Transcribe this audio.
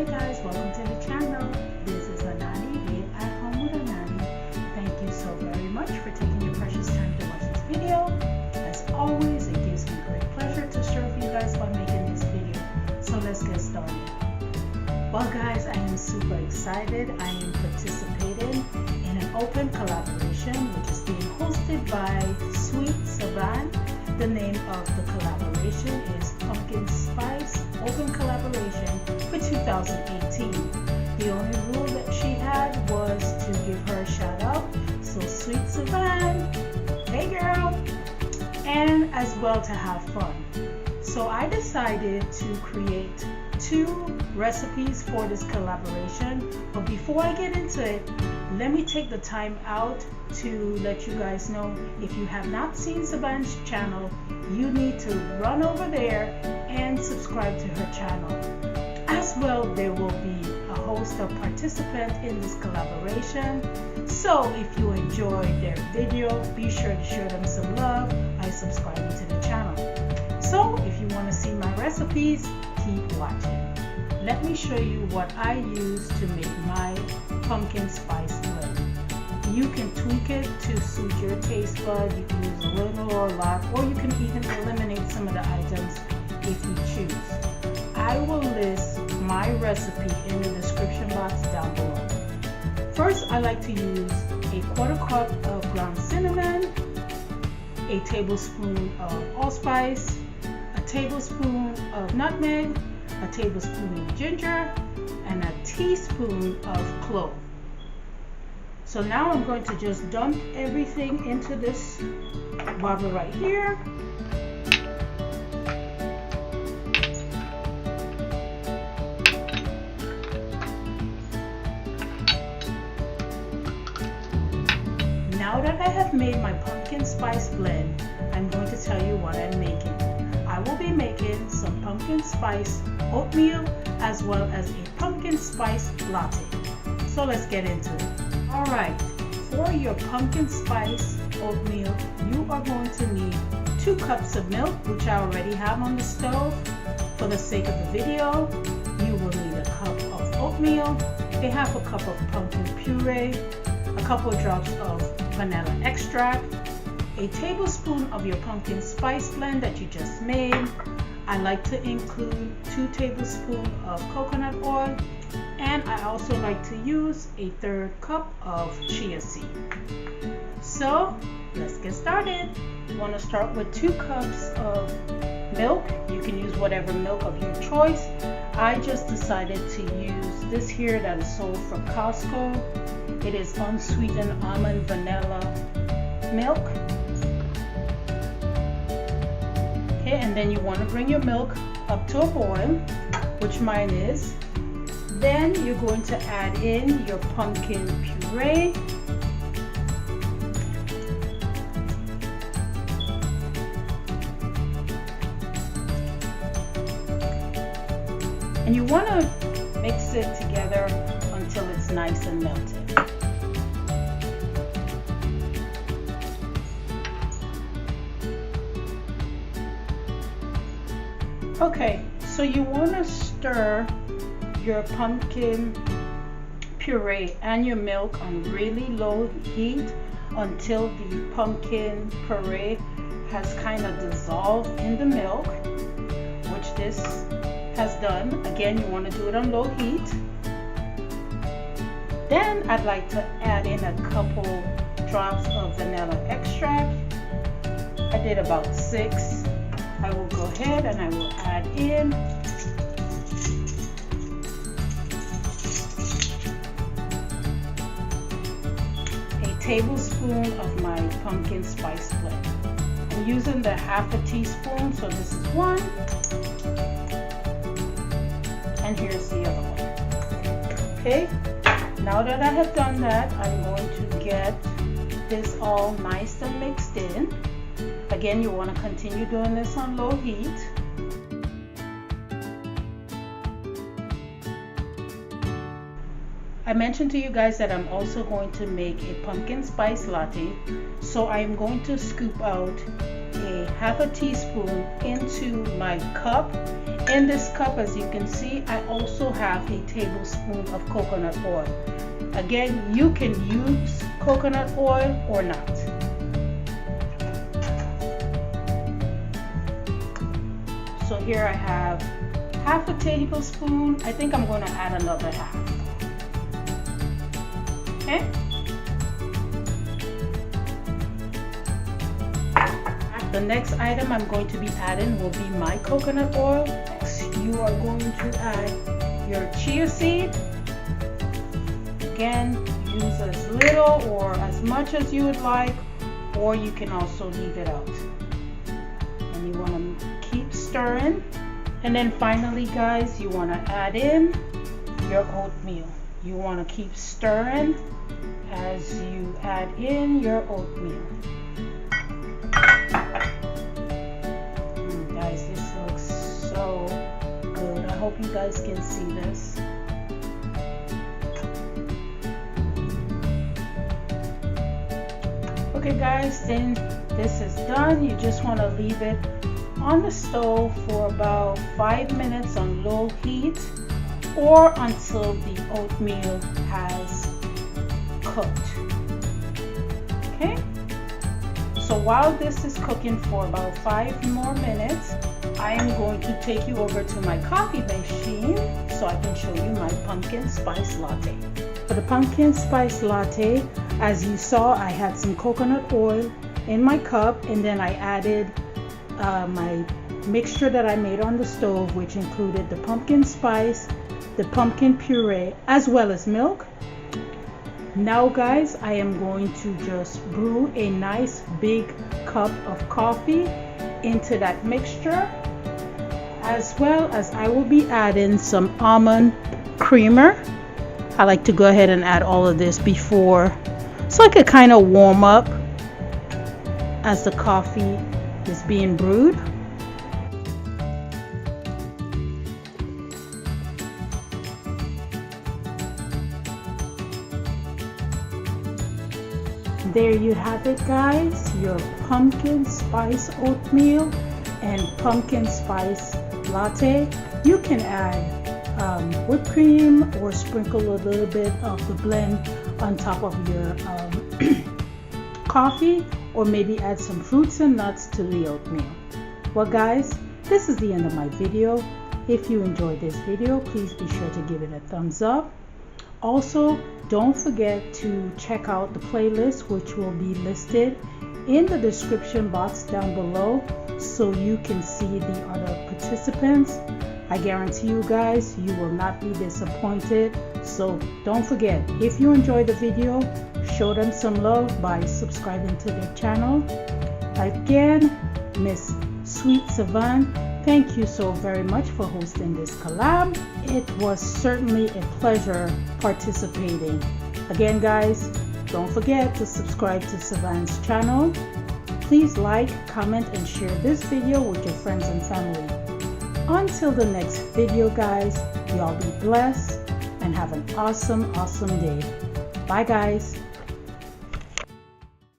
Hey guys, welcome to the channel. This is Anani here at Home With Anani. Thank you so very much for taking your precious time to watch this video. As always, it gives me great pleasure to serve you guys by making this video. So let's get started. Well guys, I am super excited. I am participating in an open collaboration which is being hosted by Sweet Savan. The name of the collaboration is Pumpkin Spice Open Collaboration for 2018. The only rule that she had was to give her a shout out. So Sweet Savan, hey girl, and as well to have fun. So I decided to create 2 recipes for this collaboration, but before I get into it, let me take the time out to let you guys know, if you have not seen Savan's channel, you need to run over there and subscribe to her channel. As well, there will be a host of participants in this collaboration. So if you enjoyed their video, be sure to show them some love by subscribing to the channel. So if you want to see my recipes, keep watching. Let me show you what I use to make my pumpkin spice blend. You can tweak it to suit your taste bud. You can use a little or a lot, or you can even eliminate some of the items if you choose. I will list my recipe in the description box down below. First, I like to use a 1/4 cup of ground cinnamon, a tablespoon of allspice, a tablespoon of nutmeg, a tablespoon of ginger, and a teaspoon of clove. So now I'm going to just dump everything into this bottle right here. Now that I have made my pumpkin spice blend, I'm going to tell you what I'm making. I will be making some pumpkin spice oatmeal as well as a pumpkin spice latte. So let's get into it. Alright, for your pumpkin spice oatmeal, you are going to need 2 cups of milk, which I already have on the stove. For the sake of the video, you will need a cup of oatmeal, a 1/2 cup of pumpkin puree, a couple drops of vanilla extract, a tablespoon of your pumpkin spice blend that you just made. I like to include 2 tablespoons of coconut oil, and I also like to use a 1/3 cup of chia seed. So let's get started. You want to start with 2 cups of milk. You can use whatever milk of your choice. I just decided to use this here that is sold from Costco. It is unsweetened almond vanilla milk. Okay, and then you want to bring your milk up to a boil, which mine is. Then you're going to add in your pumpkin puree. And you want to mix it together until it's nice and melted. Okay, so you want to stir your pumpkin puree and your milk on really low heat until the pumpkin puree has kind of dissolved in the milk, which this has done. Again, you want to do it on low heat. Then I'd like to add in a couple drops of vanilla extract. I did about 6. I will go ahead and I will add in a tablespoon of my pumpkin spice blend. I'm using the 1/2 teaspoon, so this is 1, and here's the other one. Okay, now that I have done that, I'm going to get this all nice and mixed in. Again, you want to continue doing this on low heat. I mentioned to you guys that I'm also going to make a pumpkin spice latte, so I'm going to scoop out a half a teaspoon into my cup. In this cup, as you can see, I also have a tablespoon of coconut oil. Again, you can use coconut oil or not. So here I have half a tablespoon. I think I'm going to add another half. Okay. The next item I'm going to be adding will be my coconut oil. Next, you are going to add your chia seed. Again, use as little or as much as you would like, or you can also leave it out. And you want to keep stirring. And then finally, guys, you want to add in your oatmeal. You want to keep stirring as you add in your oatmeal. Guys, this looks so good. I hope you guys can see this. Okay guys, then this is done. You just want to leave it on the stove for about 5 minutes on low heat, or until the oatmeal has cooked. Okay, so while this is cooking for about 5 more minutes, I am going to take you over to my coffee machine so I can show you my pumpkin spice latte. For the pumpkin spice latte, as you saw, I had some coconut oil in my cup, and then I added my mixture that I made on the stove, which included the pumpkin spice, the pumpkin puree, as well as milk. Now guys, I am going to just brew a nice big cup of coffee into that mixture, as well as I will be adding some almond creamer. I like to go ahead and add all of this before, so I could kind of warm up as the coffee is being brewed. There you have it guys, your pumpkin spice oatmeal and pumpkin spice latte. You can add whipped cream or sprinkle a little bit of the blend on top of your coffee, or maybe add some fruits and nuts to the oatmeal. Well guys, this is the end of my video. If you enjoyed this video, please be sure to give it a thumbs up. Also, don't forget to check out the playlist, which will be listed in the description box down below, so you can see the other participants. I guarantee you guys, you will not be disappointed. So don't forget, if you enjoyed the video, show them some love by subscribing to their channel. Again, Miss Sweet Savannah, thank you so very much for hosting this collab. It was certainly a pleasure participating. Again guys, don't forget to subscribe to Savannah's channel. Please like, comment, and share this video with your friends and family. Until the next video guys, y'all be blessed and have an awesome day. Bye guys.